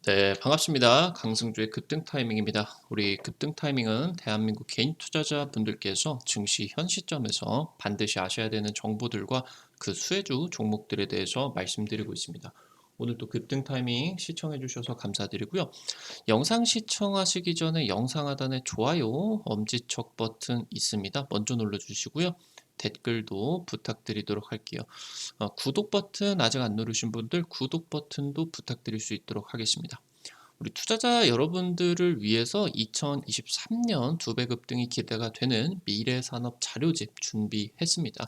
네, 반갑습니다. 강승주의 급등 타이밍입니다. 우리 급등 타이밍은 대한민국 개인 투자자분들께서 증시 현 시점에서 반드시 아셔야 되는 정보들과 그 수혜주 종목들에 대해서 말씀드리고 있습니다. 오늘 또 급등 타이밍 시청해 주셔서 감사드리고요. 영상 시청하시기 전에 영상 하단에 좋아요, 엄지척 버튼 있습니다. 먼저 눌러주시고요. 댓글도 부탁드리도록 할게요. 구독 버튼 아직 안 누르신 분들 구독 버튼도 부탁드릴 수 있도록 하겠습니다. 우리 투자자 여러분들을 위해서 2023년 두 배 급등이 기대가 되는 미래산업 자료집 준비했습니다.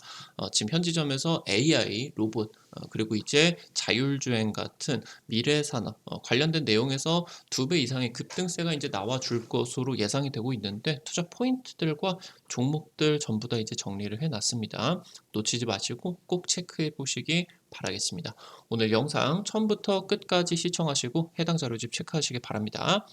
지금 현 지점에서 AI, 로봇, 그리고 이제 자율주행 같은 미래산업 관련된 내용에서 두 배 이상의 급등세가 이제 나와 줄 것으로 예상이 되고 있는데 투자 포인트들과 종목들 전부 다 이제 정리를 해놨습니다. 놓치지 마시고 꼭 체크해 보시기 바라겠습니다. 오늘 영상 처음부터 끝까지 시청하시고 해당 자료집 체크하시기 바랍니다.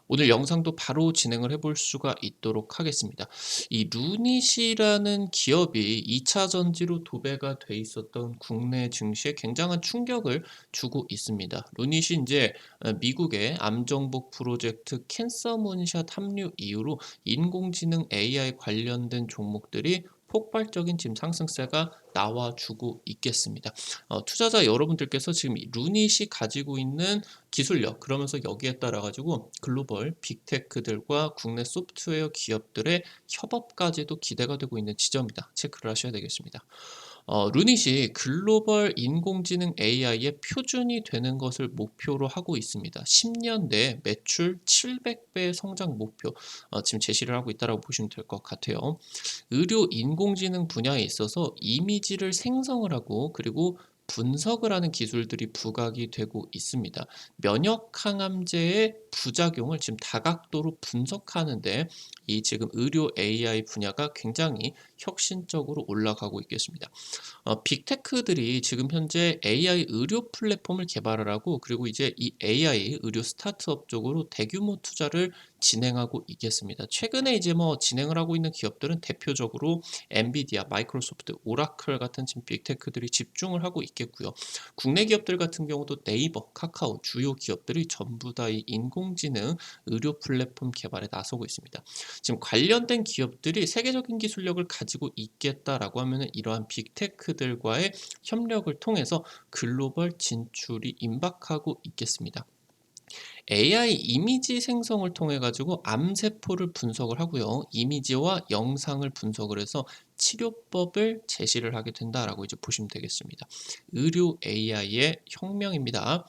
오늘 영상도 바로 진행을 해볼 수가 있도록 하겠습니다. 이 루닛이라는 기업이 2차 전지로 도배가 돼 있었던 국내 증시에 굉장한 충격을 주고 있습니다. 루닛이 이제 미국의 암정복 프로젝트 캔서문샷 합류 이후로 인공지능 AI 관련된 종목들이 폭발적인 지금 상승세가 나와주고 있겠습니다. 투자자 여러분들께서 지금 루닛이 가지고 있는 기술력, 그러면서 여기에 따라 가지고 글로벌 빅테크들과 국내 소프트웨어 기업들의 협업까지도 기대가 되고 있는 지점이다. 체크를 하셔야 되겠습니다. 루닛이 글로벌 인공지능 AI의 표준이 되는 것을 목표로 하고 있습니다. 10년 내 매출 700배 성장 목표 지금 제시를 하고 있다고 보시면 될 것 같아요. 의료 인공지능 분야에 있어서 이미지를 생성을 하고 그리고 분석을 하는 기술들이 부각이 되고 있습니다. 면역 항암제의 부작용을 지금 다각도로 분석하는데 이 지금 의료 AI 분야가 굉장히 혁신적으로 올라가고 있겠습니다. 빅테크들이 지금 현재 AI 의료 플랫폼을 개발을 하고 그리고 이제 이 AI 의료 스타트업 쪽으로 대규모 투자를 진행하고 있겠습니다. 최근에 이제 뭐 진행을 하고 있는 기업들은 대표적으로 엔비디아, 마이크로소프트, 오라클 같은 지금 빅테크들이 집중을 하고 있겠고요. 국내 기업들 같은 경우도 네이버, 카카오 주요 기업들이 전부 다 이 인공지능 의료 플랫폼 개발에 나서고 있습니다. 지금 관련된 기업들이 세계적인 기술력을 가지고 있겠다라고 하면은 이러한 빅테크들과의 협력을 통해서 글로벌 진출이 임박하고 있겠습니다. AI 이미지 생성을 통해 가지고 암세포를 분석을 하고요. 이미지와 영상을 분석을 해서 치료법을 제시를 하게 된다라고 이제 보시면 되겠습니다. 의료 AI의 혁명입니다.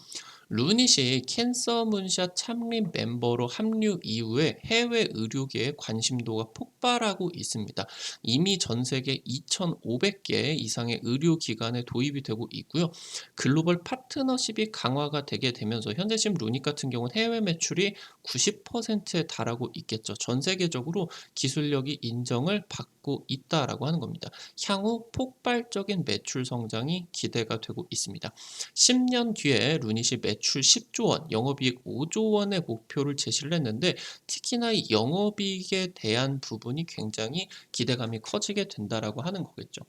루닛이 캔서 문샷 참립 멤버로 합류 이후에 해외 의료계의 관심도가 폭발하고 있습니다. 이미 전 세계 2,500개 이상의 의료기관에 도입이 되고 있고요. 글로벌 파트너십이 강화가 되게 되면서 현재 지금 루닛 같은 경우는 해외 매출이 90%에 달하고 있겠죠. 전 세계적으로 기술력이 인정을 받고 있다라고 하는 겁니다. 향후 폭발적인 매출 성장이 기대가 되고 있습니다. 10년 뒤에 루닛이 매출 10조 원, 영업이익 5조 원의 목표를 제시를 했는데 특히나 이 영업이익에 대한 부분이 굉장히 기대감이 커지게 된다라고 하는 거겠죠.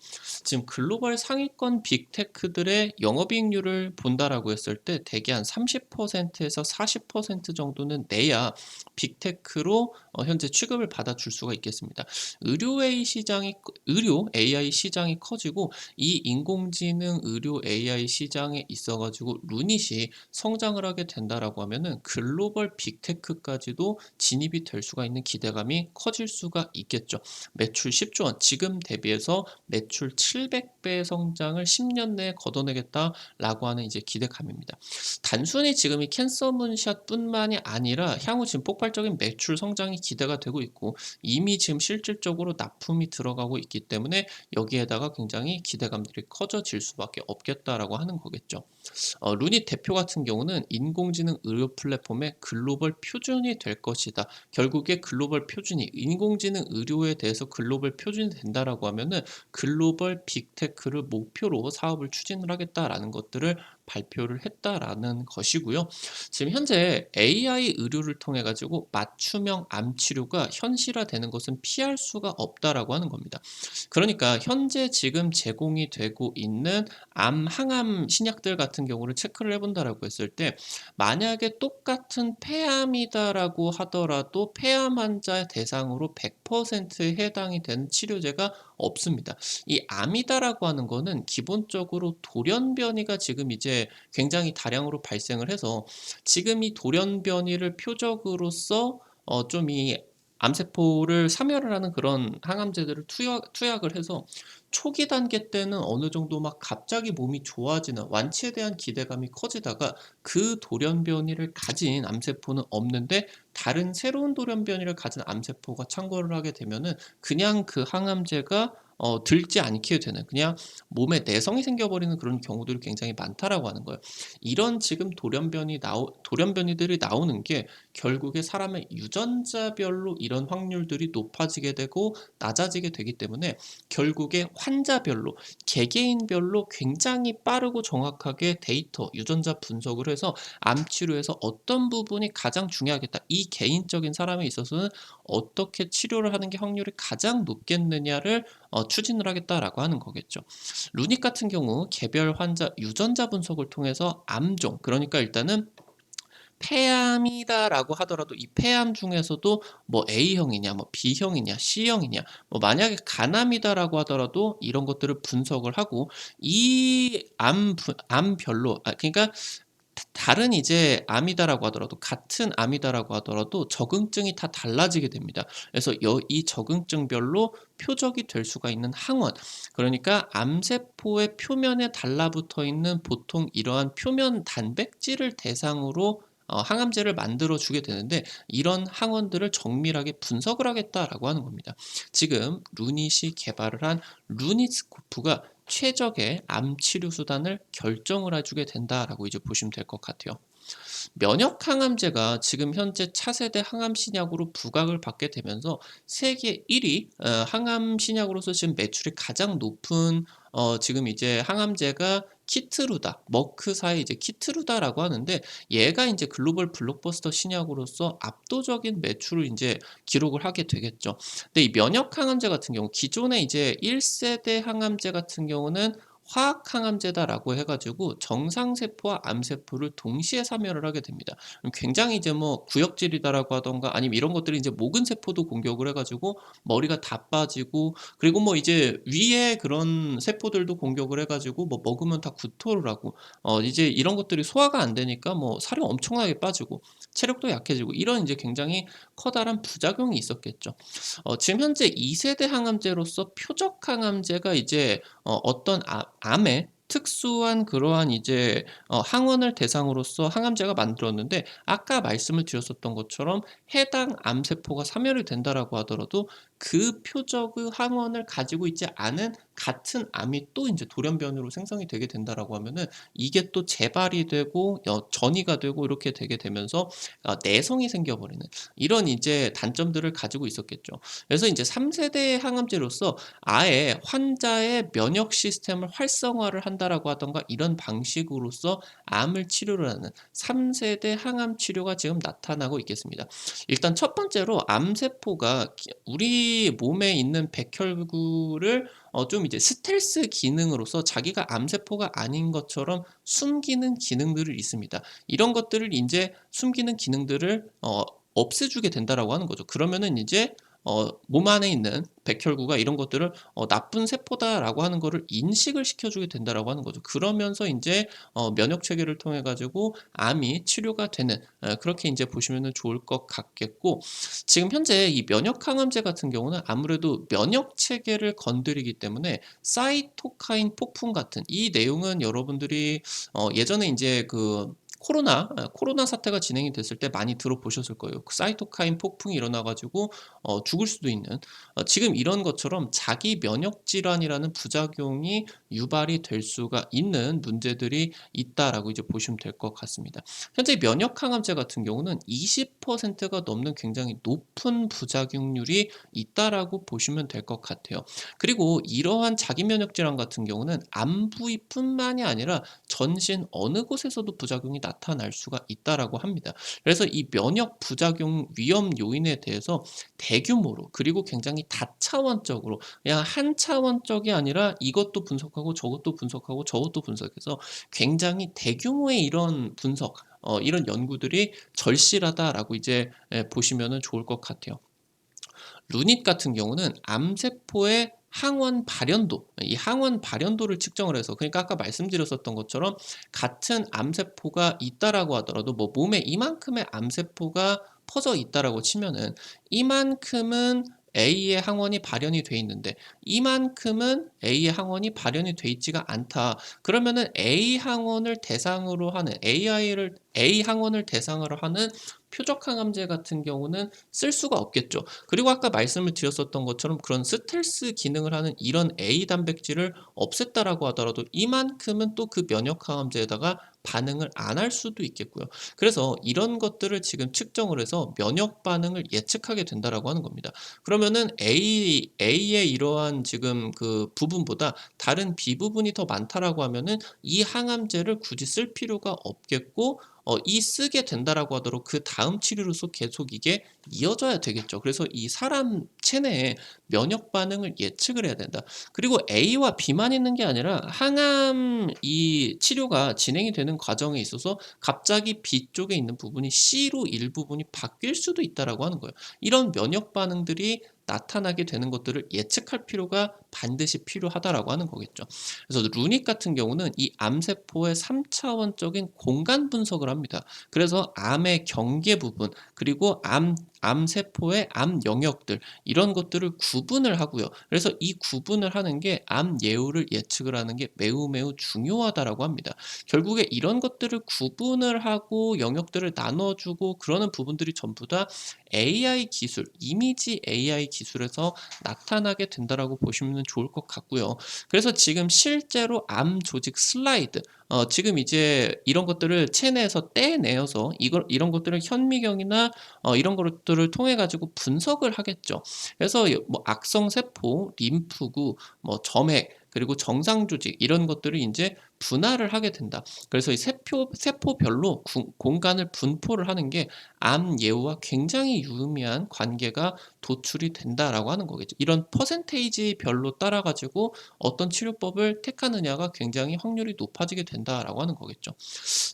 지금 글로벌 상위권 빅테크들의 영업이익률을 본다라고 했을 때 대개 한 30%에서 40% 정도는 내야 빅테크로 현재 취급을 받아줄 수가 있겠습니다. 의료 AI 시장이 커지고 이 인공지능 의료 AI 시장에 있어가지고 루닛이 성장을 하게 된다라고 하면은 글로벌 빅테크까지도 진입이 될 수가 있는 기대감이 커질 수가 있겠죠. 매출 10조 원, 지금 대비해서 매출 700배 성장을 10년 내에 걷어내겠다라고 하는 이제 기대감입니다. 단순히 지금 이 캔서문샷뿐만이 아니라 향후 지금 폭발적인 매출 성장이 기대가 되고 있고 이미 지금 실질적으로 납품이 들어가고 있기 때문에 여기에다가 굉장히 기대감들이 커져질 수밖에 없겠다라고 하는 거겠죠. 루닛 대표 같은 경우는 인공지능 의료 플랫폼의 글로벌 표준이 될 것이다. 결국에 글로벌 표준이 인공지능 의료에 대해서 글로벌 표준이 된다라고 하면은 글로벌 빅테크를 목표로 사업을 추진을 하겠다라는 것들을 발표를 했다라는 것이고요. 지금 현재 AI 의료를 통해 가지고 맞춤형 암 치료가 현실화되는 것은 피할 수가 없다라고 하는 겁니다. 그러니까 현재 지금 제공이 되고 있는 암 항암 신약들 같은 경우를 체크를 해 본다라고 했을 때 만약에 똑같은 폐암이다라고 하더라도 폐암 환자 대상으로 100% 해당이 되는 치료제가 없습니다. 이 암이다라고 하는 거는 기본적으로 돌연변이가 지금 이제 굉장히 다량으로 발생을 해서 지금 이 돌연변이를 표적으로서 좀 이 암세포를 사멸을 하는 그런 항암제들을 투약을 해서 초기 단계 때는 어느 정도 막 갑자기 몸이 좋아지는 완치에 대한 기대감이 커지다가 그 돌연변이를 가진 암세포는 없는데 다른 새로운 돌연변이를 가진 암세포가 창궐을 하게 되면은 그냥 그 항암제가 들지 않게 되는 그냥 몸에 내성이 생겨버리는 그런 경우들이 굉장히 많다라고 하는 거예요. 이런 지금 돌연변이들이 나오는 게 결국에 사람의 유전자별로 이런 확률들이 높아지게 되고 낮아지게 되기 때문에 결국에 환자별로 개개인별로 굉장히 빠르고 정확하게 데이터 유전자 분석을 해서 암 치료에서 어떤 부분이 가장 중요하겠다. 이 개인적인 사람에 있어서는 어떻게 치료를 하는 게 확률이 가장 높겠느냐를 추진을 하겠다라고 하는 거겠죠. 루닉 같은 경우 개별 환자 유전자 분석을 통해서 암종 그러니까 일단은 폐암이다라고 하더라도 이 폐암 중에서도 뭐 A형이냐 뭐 B형이냐 C형이냐 뭐 만약에 간암이다라고 하더라도 이런 것들을 분석을 하고 이 암별로 그러니까 다른 이제 암이다라고 하더라도 같은 암이다라고 하더라도 적응증이 다 달라지게 됩니다. 그래서 이 적응증별로 표적이 될 수가 있는 항원 그러니까 암세포의 표면에 달라붙어 있는 보통 이러한 표면 단백질을 대상으로 항암제를 만들어 주게 되는데 이런 항원들을 정밀하게 분석을 하겠다라고 하는 겁니다. 지금 루닛이 개발을 한 루닛스코프가 최적의 암 치료 수단을 결정을 해주게 된다라고 이제 보시면 될 것 같아요. 면역 항암제가 지금 현재 차세대 항암 신약으로 부각을 받게 되면서 세계 1위 항암 신약으로서 지금 매출이 가장 높은 지금 이제 항암제가 키트루다, 머크사의 이제 키트루다라고 하는데 얘가 이제 글로벌 블록버스터 신약으로서 압도적인 매출을 이제 기록을 하게 되겠죠. 근데 이 면역 항암제 같은 경우 기존의 이제 1세대 항암제 같은 경우는 화학 항암제다라고 해가지고 정상세포와 암세포를 동시에 사멸을 하게 됩니다. 굉장히 이제 뭐 구역질이다라고 하던가 아니면 이런 것들이 이제 모근 세포도 공격을 해가지고 머리가 다 빠지고 그리고 뭐 이제 위에 그런 세포들도 공격을 해가지고 뭐 먹으면 다 구토를 하고 이제 이런 것들이 소화가 안 되니까 뭐 살이 엄청나게 빠지고 체력도 약해지고 이런 이제 굉장히 커다란 부작용이 있었겠죠. 지금 현재 2세대 항암제로서 표적 항암제가 이제 어떤 암에 특수한 그러한 이제 항원을 대상으로서 항암제가 만들었는데 아까 말씀을 드렸었던 것처럼 해당 암세포가 사멸이 된다라고 하더라도 그 표적의 항원을 가지고 있지 않은 같은 암이 또 이제 돌연변이로 생성이 되게 된다라고 하면은 이게 또 재발이 되고 전이가 되고 이렇게 되게 되면서 내성이 생겨버리는 이런 이제 단점들을 가지고 있었겠죠. 그래서 이제 3세대 항암제로서 아예 환자의 면역 시스템을 활성화를 한다라고 하던가 이런 방식으로서 암을 치료를 하는 3세대 항암 치료가 지금 나타나고 있겠습니다. 일단 첫 번째로 암세포가 우리 몸에 있는 백혈구를 좀 이제 스텔스 기능으로서 자기가 암세포가 아닌 것처럼 숨기는 기능들이 있습니다. 이런 것들을 이제 숨기는 기능들을 없애주게 된다라고 하는 거죠. 그러면은 이제 몸 안에 있는 백혈구가 이런 것들을 나쁜 세포다라고 하는 거를 인식을 시켜주게 된다라고 하는 거죠. 그러면서 이제 면역 체계를 통해 가지고 암이 치료가 되는 그렇게 이제 보시면은 좋을 것 같겠고 지금 현재 이 면역 항암제 같은 경우는 아무래도 면역 체계를 건드리기 때문에 사이토카인 폭풍 같은 이 내용은 여러분들이 예전에 이제 그 코로나 사태가 진행이 됐을 때 많이 들어보셨을 거예요. 그 사이토카인 폭풍이 일어나 가지고 죽을 수도 있는, 지금 이런 것처럼 자기 면역 질환이라는 부작용이 유발이 될 수가 있는 문제들이 있다라고 이제 보시면 될 것 같습니다. 현재 면역 항암제 같은 경우는 20%가 넘는 굉장히 높은 부작용률이 있다라고 보시면 될 것 같아요. 그리고 이러한 자기 면역 질환 같은 경우는 암 부위뿐만이 아니라 전신 어느 곳에서도 부작용이 나타날 수가 있다라고 합니다. 그래서 이 면역 부작용 위험 요인에 대해서 대규모로, 그리고 굉장히 다차원적으로, 그냥 한 차원적이 아니라 이것도 분석하고 저것도 분석하고 저것도 분석해서 굉장히 대규모의 이런 분석, 이런 연구들이 절실하다라고 이제 보시면은 좋을 것 같아요. 루닛 같은 경우는 암세포의 항원 발현도, 이 항원 발현도를 측정을 해서, 그러니까 아까 말씀드렸었던 것처럼 같은 암세포가 있다라고 하더라도, 뭐 몸에 이만큼의 암세포가 퍼져 있다라고 치면은 이만큼은 A의 항원이 발현이 돼 있는데 이만큼은 A의 항원이 발현이 돼 있지가 않다. 그러면은 A 항원을 대상으로 하는 A 항원을 대상으로 하는 표적 항암제 같은 경우는 쓸 수가 없겠죠. 그리고 아까 말씀을 드렸었던 것처럼 그런 스텔스 기능을 하는 이런 A 단백질을 없앴다라고 하더라도 이만큼은 또 그 면역 항암제에다가 반응을 안 할 수도 있겠고요. 그래서 이런 것들을 지금 측정을 해서 면역 반응을 예측하게 된다라고 하는 겁니다. 그러면은 A의 이러한 지금 그 부분보다 다른 B 부분이 더 많다라고 하면은 이 항암제를 굳이 쓸 필요가 없겠고, 이 쓰게 된다라고 하더라도 그 다음 치료로서 계속 이게 이어져야 되겠죠. 그래서 이 사람 체내에 면역 반응을 예측을 해야 된다. 그리고 A와 B만 있는 게 아니라 항암 이 치료가 진행이 되는 과정에 있어서 갑자기 B 쪽에 있는 부분이 C로 일부분이 바뀔 수도 있다라고 하는 거예요. 이런 면역 반응들이 나타나게 되는 것들을 예측할 필요가 반드시 필요하다라고 하는 거겠죠. 그래서 루닛 같은 경우는 이 암세포의 3차원적인 공간 분석을 합니다. 그래서 암의 경계 부분, 그리고 암세포의 암 영역들, 이런 것들을 구분을 하고요. 그래서 이 구분을 하는 게 암 예후를 예측을 하는 게 매우 매우 중요하다라고 합니다. 결국에 이런 것들을 구분을 하고 영역들을 나눠주고 그러는 부분들이 전부 다 AI 기술, 이미지 AI 기술에서 나타나게 된다라고 보시면 좋을 것 같고요. 그래서 지금 실제로 암 조직 슬라이드, 지금 이제 이런 것들을 체내에서 떼내어서 이런 것들을 현미경이나 이런 것들을 통해 가지고 분석을 하겠죠. 그래서 뭐 악성 세포, 림프구, 뭐 점액, 그리고 정상 조직, 이런 것들을 인제 분할을 하게 된다. 그래서 이 세포별로 공간을 분포를 하는 게 암 예후와 굉장히 유의미한 관계가 도출이 된다라고 하는 거겠죠. 이런 퍼센테이지 별로 따라 가지고 어떤 치료법을 택하느냐가 굉장히 확률이 높아지게 된다라고 하는 거겠죠.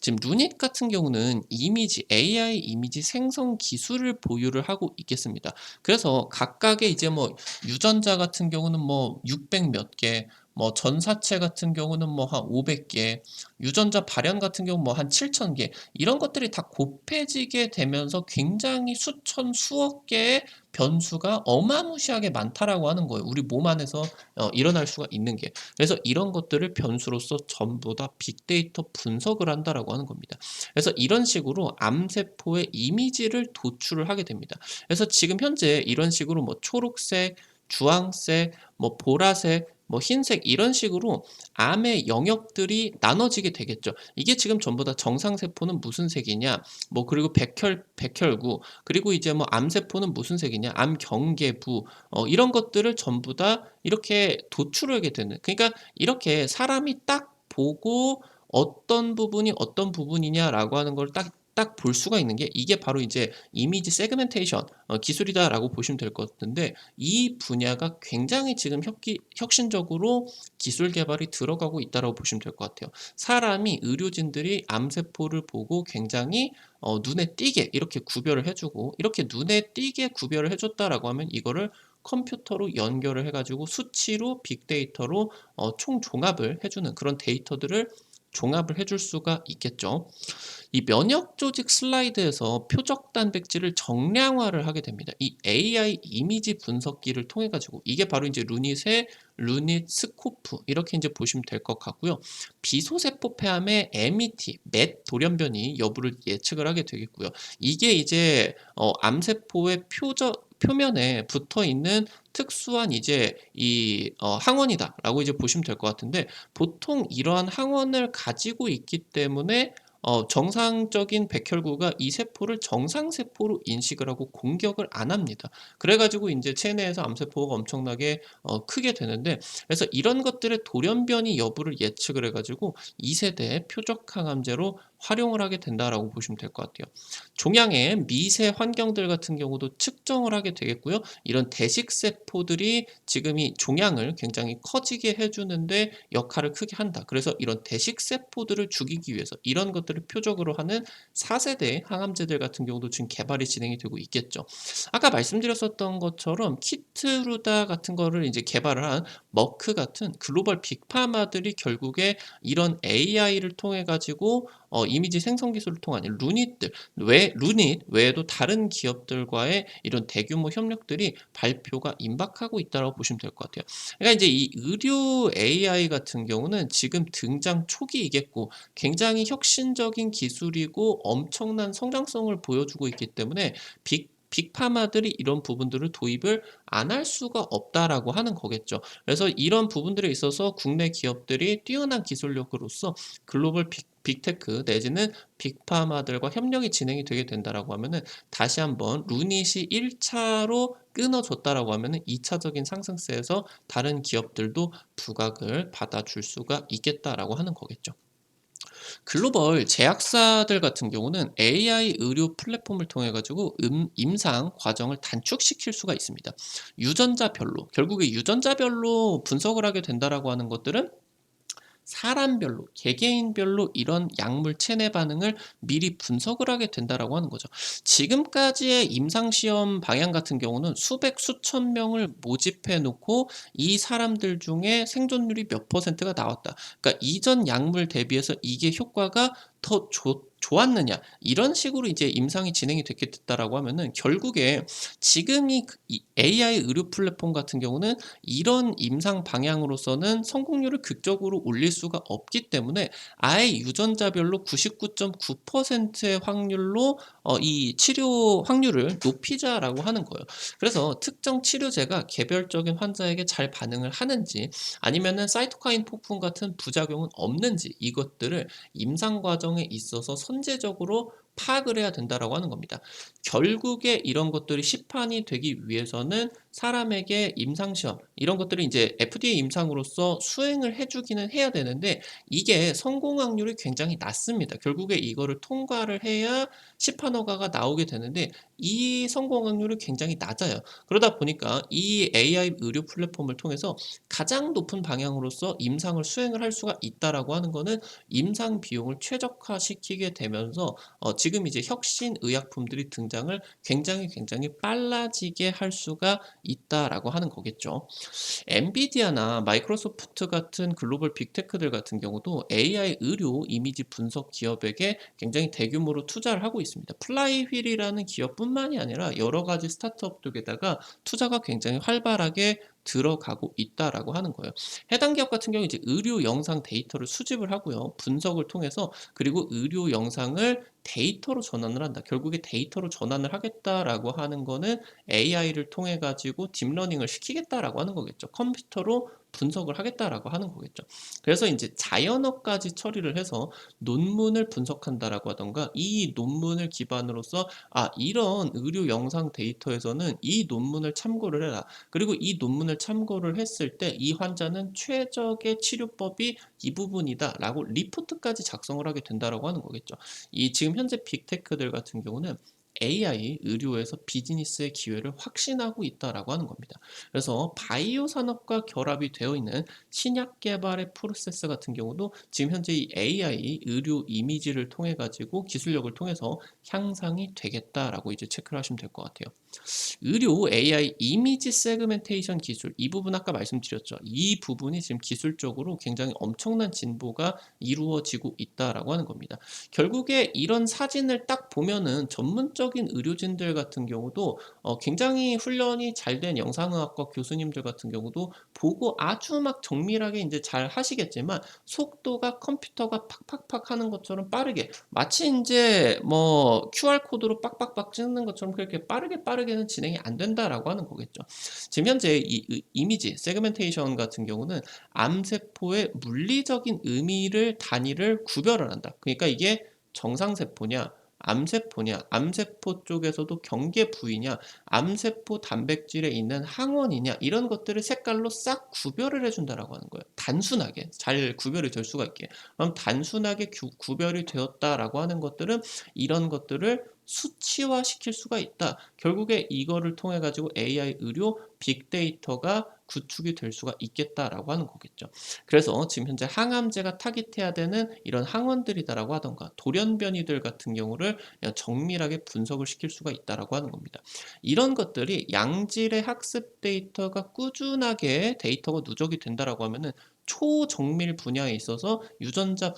지금 루닛 같은 경우는 AI 이미지 생성 기술을 보유를 하고 있겠습니다. 그래서 각각의 이제 뭐 유전자 같은 경우는 뭐 600 몇 개, 뭐 전사체 같은 경우는 뭐 한 500개, 유전자 발현 같은 경우 뭐 한 7,000 개, 이런 것들이 다 곱해지게 되면서 굉장히 수천 수억 개의 변수가 어마무시하게 많다라고 하는 거예요. 우리 몸 안에서 일어날 수가 있는 게. 그래서 이런 것들을 변수로서 전부 다 빅데이터 분석을 한다라고 하는 겁니다. 그래서 이런 식으로 암세포의 이미지를 도출을 하게 됩니다. 그래서 지금 현재 이런 식으로 뭐 초록색, 주황색, 뭐 보라색, 뭐 흰색, 이런 식으로 암의 영역들이 나눠지게 되겠죠. 이게 지금 전부 다 정상세포는 무슨 색이냐, 뭐 그리고 백혈구, 그리고 이제 뭐 암세포는 무슨 색이냐, 암경계부, 이런 것들을 전부 다 이렇게 도출하게 되는, 그러니까 이렇게 사람이 딱 보고 어떤 부분이 어떤 부분이냐라고 하는 걸 딱 볼 수가 있는 게, 이게 바로 이제 이미지 세그멘테이션 기술이다라고 보시면 될 것 같은데, 이 분야가 굉장히 지금 혁신적으로 기술 개발이 들어가고 있다라고 보시면 될 것 같아요. 사람이, 의료진들이 암세포를 보고 굉장히 눈에 띄게 이렇게 구별을 해주고, 이렇게 눈에 띄게 구별을 해줬다라고 하면 이거를 컴퓨터로 연결을 해가지고 수치로 빅데이터로 총 종합을 해주는 그런 데이터들을 종합을 해줄 수가 있겠죠. 이 면역 조직 슬라이드에서 표적 단백질을 정량화를 하게 됩니다. 이 AI 이미지 분석기를 통해 가지고 이게 바로 이제 루닛의 루닛 스코프 이렇게 이제 보시면 될 것 같고요. 비소세포 폐암의 MET, 맷 돌연변이 여부를 예측을 하게 되겠고요. 이게 이제 암세포의 표면에 붙어 있는 특수한 이제 항원이다라고 이제 보시면 될 것 같은데 보통 이러한 항원을 가지고 있기 때문에 정상적인 백혈구가 이 세포를 정상세포로 인식을 하고 공격을 안 합니다. 그래가지고 이제 체내에서 암세포가 엄청나게 크게 되는데 그래서 이런 것들의 돌연변이 여부를 예측을 해가지고 2세대 표적항암제로 활용을 하게 된다라고 보시면 될 것 같아요. 종양의 미세 환경들 같은 경우도 측정을 하게 되겠고요. 이런 대식세포들이 지금 이 종양을 굉장히 커지게 해주는데 역할을 크게 한다. 그래서 이런 대식세포들을 죽이기 위해서 이런 것들을 표적으로 하는 4세대 항암제들 같은 경우도 지금 개발이 진행이 되고 있겠죠. 아까 말씀드렸었던 것처럼 키트루다 같은 거를 이제 개발을 한 머크 같은 글로벌 빅파마들이 결국에 이런 AI를 통해 가지고 이미지 생성 기술을 통한 루닛 외에도 다른 기업들과의 이런 대규모 협력들이 발표가 임박하고 있다고 보시면 될 것 같아요. 그러니까 이제 이 의료 AI 같은 경우는 지금 등장 초기이겠고 굉장히 혁신적인 기술이고 엄청난 성장성을 보여주고 있기 때문에 빅파마들이 이런 부분들을 도입을 안 할 수가 없다라고 하는 거겠죠. 그래서 이런 부분들에 있어서 국내 기업들이 뛰어난 기술력으로서 글로벌 빅테크 내지는 빅파마들과 협력이 진행이 되게 된다라고 하면은 다시 한번 루닛이 1차로 끊어졌다라고 하면은 2차적인 상승세에서 다른 기업들도 부각을 받아줄 수가 있겠다라고 하는 거겠죠. 글로벌 제약사들 같은 경우는 AI 의료 플랫폼을 통해 가지고 임상 과정을 단축시킬 수가 있습니다. 유전자별로 결국에 유전자별로 분석을 하게 된다라고 하는 것들은 사람별로, 개개인별로 이런 약물 체내 반응을 미리 분석을 하게 된다라고 하는 거죠. 지금까지의 임상시험 방향 같은 경우는 수백, 수천 명을 모집해 놓고 이 사람들 중에 생존율이 몇 퍼센트가 나왔다. 그러니까 이전 약물 대비해서 이게 효과가 더 좋았느냐 이런 식으로 이제 임상이 진행이 됐다라고 하면은 결국에 지금 이 AI 의료 플랫폼 같은 경우는 이런 임상 방향으로서는 성공률을 극적으로 올릴 수가 없기 때문에 아예 유전자별로 99.9%의 확률로 이 치료 확률을 높이자라고 하는 거예요. 그래서 특정 치료제가 개별적인 환자에게 잘 반응을 하는지 아니면은 사이토카인 폭풍 같은 부작용은 없는지 이것들을 임상 과정에 있어서 선제적으로 파악을 해야 된다라고 하는 겁니다. 결국에 이런 것들이 시판이 되기 위해서는 사람에게 임상시험 이런 것들을 이제 FDA 임상으로서 수행을 해주기는 해야 되는데 이게 성공 확률이 굉장히 낮습니다. 결국에 이거를 통과를 해야 시판 허가가 나오게 되는데 이 성공 확률이 굉장히 낮아요. 그러다 보니까 이 AI 의료 플랫폼을 통해서 가장 높은 방향으로서 임상을 수행을 할 수가 있다라고 하는 거는 임상 비용을 최적화시키게 되면서 지금 이제 혁신 의약품들이 등장을 굉장히 빨라지게 할 수가 있다라고 하는 거겠죠. 엔비디아나 마이크로소프트 같은 글로벌 빅테크들 같은 경우도 AI 의료 이미지 분석 기업에게 굉장히 대규모로 투자를 하고 있습니다. 플라이휠이라는 기업뿐만이 아니라 여러 가지 스타트업들에다가 투자가 굉장히 활발하게 들어가고 있다라고 하는 거예요. 해당 기업 같은 경우 이제 의료 영상 데이터를 수집을 하고요. 분석을 통해서 그리고 의료 영상을 데이터로 전환을 한다. 결국에 데이터로 전환을 하겠다라고 하는 거는 AI를 통해 가지고 딥러닝을 시키겠다라고 하는 거겠죠. 컴퓨터로 분석을 하겠다라고 하는 거겠죠. 그래서 이제 자연어까지 처리를 해서 논문을 분석한다라고 하던가 이 논문을 기반으로서 이런 의료 영상 데이터에서는 이 논문을 참고를 해라. 그리고 이 논문을 참고를 했을 때 이 환자는 최적의 치료법이 이 부분이다라고 리포트까지 작성을 하게 된다라고 하는 거겠죠. 이 지금 현재 빅테크들 같은 경우는 AI 의료에서 비즈니스의 기회를 확신하고 있다라고 하는 겁니다. 그래서 바이오 산업과 결합이 되어 있는 신약 개발의 프로세스 같은 경우도 지금 현재 이 AI 의료 이미지를 통해 가지고 기술력을 통해서 향상이 되겠다라고 이제 체크를 하시면 될 것 같아요. 의료 AI 이미지 세그멘테이션 기술 이 부분 아까 말씀드렸죠. 이 부분이 지금 기술적으로 굉장히 엄청난 진보가 이루어지고 있다라고 하는 겁니다. 결국에 이런 사진을 딱 보면은 전문적인 의료진들 같은 경우도 굉장히 훈련이 잘 된 영상의학과 교수님들 같은 경우도 보고 아주 막 정밀하게 이제 잘 하시겠지만 속도가 컴퓨터가 팍팍팍 하는 것처럼 빠르게 마치 인제 뭐 QR 코드로 빡빡빡 찍는 것처럼 그렇게 빠르게는 진행이 안 된다라고 하는 거겠죠. 지금 현재 이 이미지 세그멘테이션 같은 경우는 암세포의 물리적인 의미를 단위를 구별을 한다. 그러니까 이게 정상세포냐 암세포냐, 암세포 쪽에서도 경계 부위냐, 암세포 단백질에 있는 항원이냐 이런 것들을 색깔로 싹 구별을 해 준다라고 하는 거예요. 단순하게 잘 구별이 될 수가 있게. 그럼 단순하게 구별이 되었다라고 하는 것들은 이런 것들을 수치화시킬 수가 있다. 결국에 이거를 통해 가지고 AI 의료 빅데이터가 구축이 될 수가 있겠다라고 하는 거겠죠. 그래서 지금 현재 항암제가 타깃해야 되는 이런 항원들이다라고 하던가 돌연변이들 같은 경우를 정밀하게 분석을 시킬 수가 있다라고 하는 겁니다. 이런 것들이 양질의 학습 데이터가 꾸준하게 데이터가 누적이 된다라고 하면은 초정밀 분야에 있어서 유전자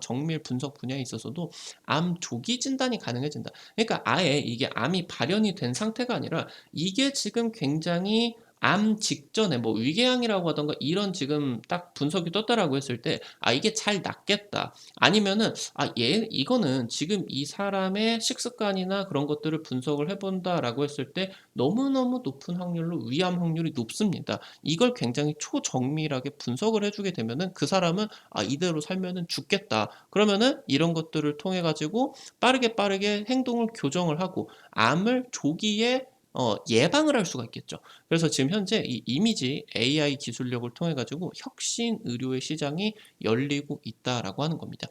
정밀 분석 분야에 있어서도 암 조기 진단이 가능해진다. 그러니까 아예 이게 암이 발현이 된 상태가 아니라 이게 지금 굉장히 암 직전에 뭐 위궤양이라고 하던가 이런 지금 딱 분석이 떴다라고 했을 때 아 이게 잘 낫겠다. 아니면은 아 얘 이거는 지금 이 사람의 식습관이나 그런 것들을 분석을 해 본다라고 했을 때 너무너무 높은 확률로 위암 확률이 높습니다. 이걸 굉장히 초정밀하게 분석을 해 주게 되면은 그 사람은 '아 이대로 살면은 죽겠다.' 그러면은 이런 것들을 통해 가지고 빠르게 행동을 교정을 하고 암을 조기에 예방을 할 수가 있겠죠. 그래서 지금 현재 이 이미지 AI 기술력을 통해 가지고 혁신 의료의 시장이 열리고 있다라고 하는 겁니다.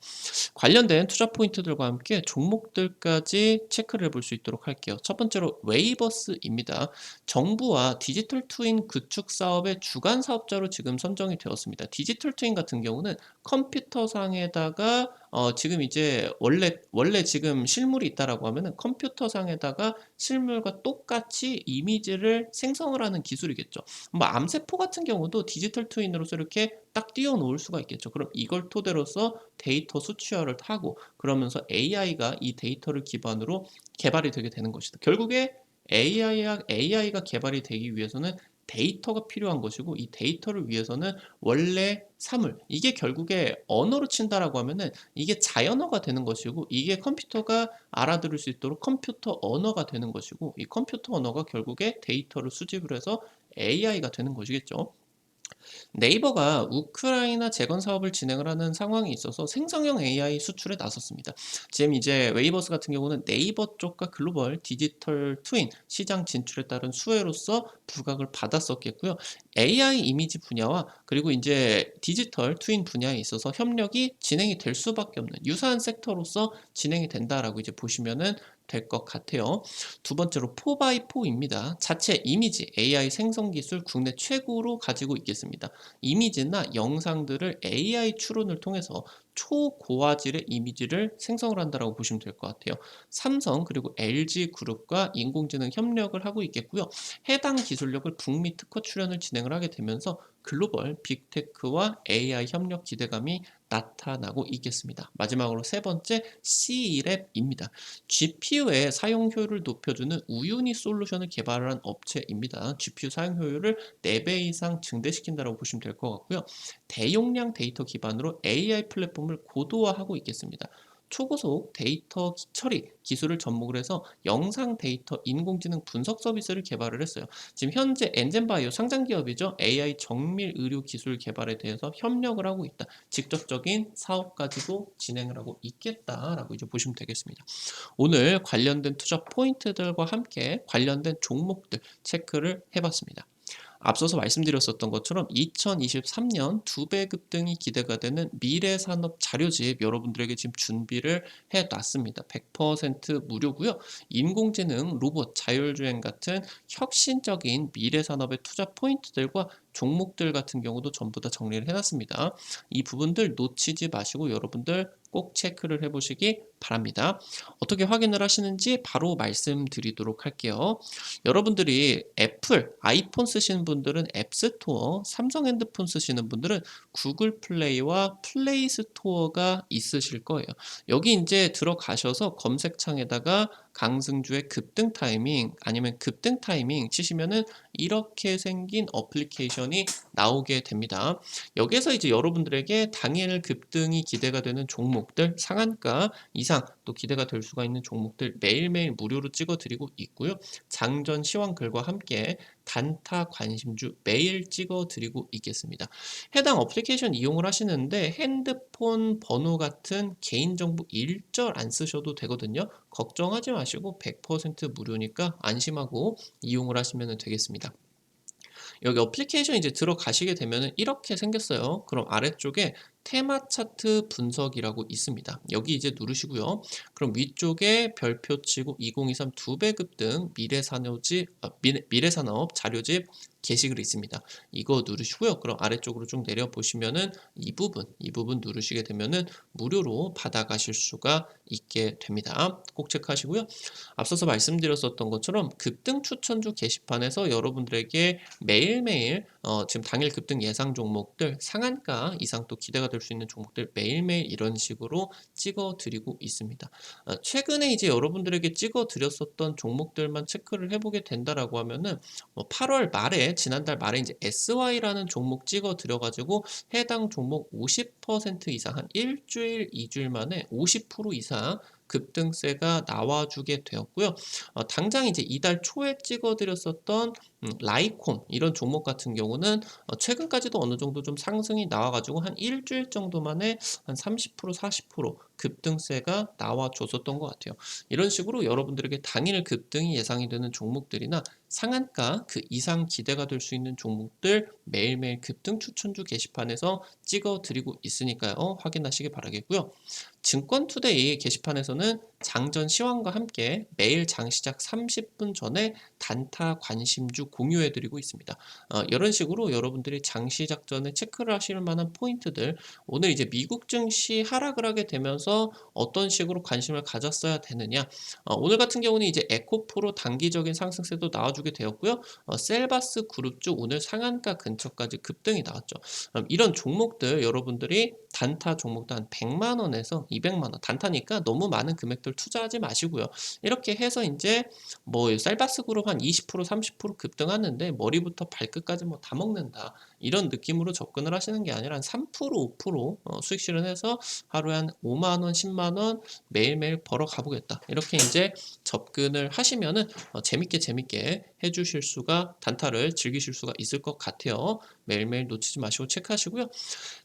관련된 투자 포인트들과 함께 종목들까지 체크를 해볼 수 있도록 할게요. 첫 번째로 웨이버스입니다. 정부와 디지털 트윈 구축 사업의 주간 사업자로 지금 선정이 되었습니다. 디지털 트윈 같은 경우는 컴퓨터상에다가 지금 이제 원래 지금 실물이 있다라고 하면은 컴퓨터상에다가 실물과 똑같이 이미지를 생성을 하는 기술이겠죠. 뭐 암세포 같은 경우도 디지털 트윈으로서 이렇게 딱 띄워 놓을 수가 있겠죠. 그럼 이걸 토대로서 데이터 수치화를 하고 그러면서 AI가 이 데이터를 기반으로 개발이 되게 되는 것이다. 결국에 AI가 개발이 되기 위해서는 데이터가 필요한 것이고 이 데이터를 위해서는 원래 사물 이게 결국에 언어로 친다라고 하면은 이게 자연어가 되는 것이고 이게 컴퓨터가 알아들을 수 있도록 컴퓨터 언어가 되는 것이고 이 컴퓨터 언어가 결국에 데이터를 수집을 해서 AI가 되는 것이겠죠. 네이버가 우크라이나 재건 사업을 진행을 하는 상황이 있어서 생성형 AI 수출에 나섰습니다. 지금 이제 웨이버스 같은 경우는 네이버 쪽과 글로벌 디지털 트윈 시장 진출에 따른 수혜로서 부각을 받았었겠고요. AI 이미지 분야와 그리고 이제 디지털 트윈 분야에 있어서 협력이 진행이 될 수밖에 없는 유사한 섹터로서 진행이 된다라고 이제 보시면은 될 것 같아요. 두 번째로 4x4입니다. 자체 이미지 AI 생성 기술 국내 최고로 가지고 있겠습니다. 이미지나 영상들을 AI 추론을 통해서 초고화질의 이미지를 생성을 한다라고 보시면 될 것 같아요. 삼성 그리고 LG 그룹과 인공지능 협력을 하고 있겠고요. 해당 기술력을 북미 특허 출연을 진행을 하게 되면서 글로벌 빅테크와 AI 협력 기대감이 나타나고 있겠습니다. 마지막으로 세 번째 C랩입니다. GPU의 사용 효율을 높여주는 우유니 솔루션을 개발한 업체입니다. GPU 사용 효율을 4배 이상 증대시킨다고 보시면 될 것 같고요. 대용량 데이터 기반으로 AI 플랫폼을 고도화하고 있겠습니다. 초고속 데이터 처리 기술을 접목을 해서 영상 데이터 인공지능 분석 서비스를 개발을 했어요. 지금 현재 엔젠바이오 상장 기업이죠. AI 정밀 의료 기술 개발에 대해서 협력을 하고 있다. 직접적인 사업까지도 진행을 하고 있겠다라고 이제 보시면 되겠습니다. 오늘 관련된 투자 포인트들과 함께 관련된 종목들 체크를 해봤습니다. 앞서서 말씀드렸었던 것처럼 2023년 2배 급등이 기대가 되는 미래산업 자료집 여러분들에게 지금 준비를 해 놨습니다. 100% 무료고요. 인공지능, 로봇, 자율주행 같은 혁신적인 미래산업의 투자 포인트들과 종목들 같은 경우도 전부 다 정리를 해 놨습니다. 이 부분들 놓치지 마시고 여러분들 꼭 체크를 해 보시기 바랍니다. 어떻게 확인을 하시는지 바로 말씀드리도록 할게요. 여러분들이 애플, 아이폰 쓰시는 분들은 앱스토어, 삼성 핸드폰 쓰시는 분들은 구글 플레이와 플레이 스토어가 있으실 거예요. 여기 이제 들어가셔서 검색창에다가 강승주의 급등 타이밍 아니면 급등 타이밍 치시면은 이렇게 생긴 어플리케이션이 나오게 됩니다. 여기에서 이제 여러분들에게 당일 급등이 기대가 되는 종목들, 상한가 이상 또 기대가 될 수가 있는 종목들 매일매일 무료로 찍어 드리고 있고요. 장전 시황글과 함께 단타 관심주 매일 찍어 드리고 있겠습니다. 해당 어플리케이션 이용을 하시는데 핸드폰 번호 같은 개인정보 일절 안 쓰셔도 되거든요. 걱정하지 마시고 100% 무료니까 안심하고 이용을 하시면 되겠습니다. 여기 어플리케이션 이제 들어가시게 되면은 이렇게 생겼어요. 그럼 아래쪽에 테마 차트 분석이라고 있습니다. 여기 이제 누르시고요. 그럼 위쪽에 별표 치고 2023 2배 급등 미래산업 자료집 게시글이 있습니다. 이거 누르시고요. 그럼 아래쪽으로 쭉 내려 보시면은 이 부분 누르시게 되면은 무료로 받아가실 수가 있게 됩니다. 꼭 체크하시고요. 앞서서 말씀드렸었던 것처럼 급등 추천주 게시판에서 여러분들에게 매일매일 지금 당일 급등 예상 종목들 상한가 이상 또 기대가 될 수 있는 종목들 매일매일 이런 식으로 찍어 드리고 있습니다. 최근에 이제 여러분들에게 찍어 드렸었던 종목들만 체크를 해보게 된다라고 하면은 8월 말에 지난달 말에 이제 SY라는 종목 찍어 드려가지고 해당 종목 50% 이상 한 일주일, 2주일 만에 50% 이상 급등세가 나와주게 되었고요. 당장 이제 이달 초에 찍어드렸었던 라이콘 이런 종목 같은 경우는 최근까지도 어느 정도 좀 상승이 나와가지고 한 일주일 정도 만에 한 30%, 40% 급등세가 나와줬었던 것 같아요. 이런 식으로 여러분들에게 당일 급등이 예상이 되는 종목들이나 상한가 그 이상 기대가 될 수 있는 종목들 매일매일 급등 추천주 게시판에서 찍어드리고 있으니까요. 확인하시기 바라겠고요. 증권투데이 게시판에서는 장전 시황과 함께 매일 장시작 30분 전에 단타 관심주 공유해드리고 있습니다. 이런 식으로 여러분들이 장시작 전에 체크를 하실 만한 포인트들 오늘 이제 미국 증시 하락을 하게 되면서 어떤 식으로 관심을 가졌어야 되느냐 오늘 같은 경우는 이제 에코프로 단기적인 상승세도 나와주게 되었고요. 셀바스 그룹주 오늘 상한가 근처까지 급등이 나왔죠. 이런 종목들 여러분들이 단타 종목도 한 100만 원에서 200만 원 단타니까 너무 많은 금액들 투자하지 마시고요. 이렇게 해서 이제 뭐 셀바스 그룹 한 20% 30% 급등하는데 머리부터 발끝까지 뭐 다 먹는다. 이런 느낌으로 접근을 하시는 게 아니라 한 3% 5% 수익 실현해서 하루에 한 5만 원, 10만 원 매일매일 벌어 가보겠다. 이렇게 이제 접근을 하시면은 재밌게 해주실 수가 단타를 즐기실 수가 있을 것 같아요. 매일매일 놓치지 마시고 체크하시고요.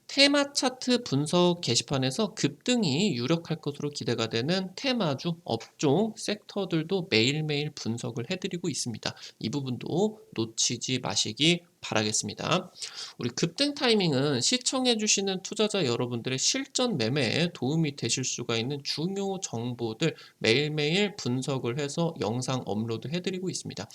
테마 차트 분석 게시판에서 급등이 유력할 것으로 기대가 되는 테마주, 업종, 섹터들도 매일매일 분석을 해드리고 있습니다. 이 부분도 놓치지 마시기 바라겠습니다. 우리 급등 타이밍은 시청해주시는 투자자 여러분들의 실전 매매에 도움이 되실 수가 있는 중요 정보들 매일매일 분석을 해서 영상 업로드 해드리고 있습니다.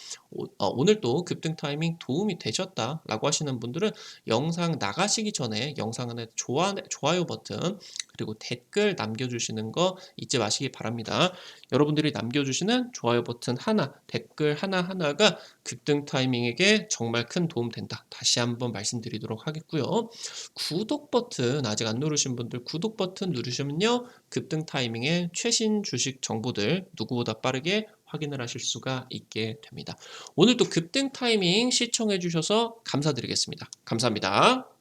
오늘도 급등 타이밍 도움이 되셨다라고 하시는 분들은 영상 나가시기 전에 영상 안에 좋아요 버튼 그리고 댓글 남겨주시는 거 잊지 마시기 바랍니다. 여러분들이 남겨주시는 좋아요 버튼 하나, 댓글 하나하나가 급등 타이밍에게 정말 큰 도움 된다. 다시 한번 말씀드리도록 하겠고요. 구독 버튼 아직 안 누르신 분들 구독 버튼 누르시면요. 급등 타이밍의 최신 주식 정보들 누구보다 빠르게 확인을 하실 수가 있게 됩니다. 오늘도 급등 타이밍 시청해 주셔서 감사드리겠습니다. 감사합니다.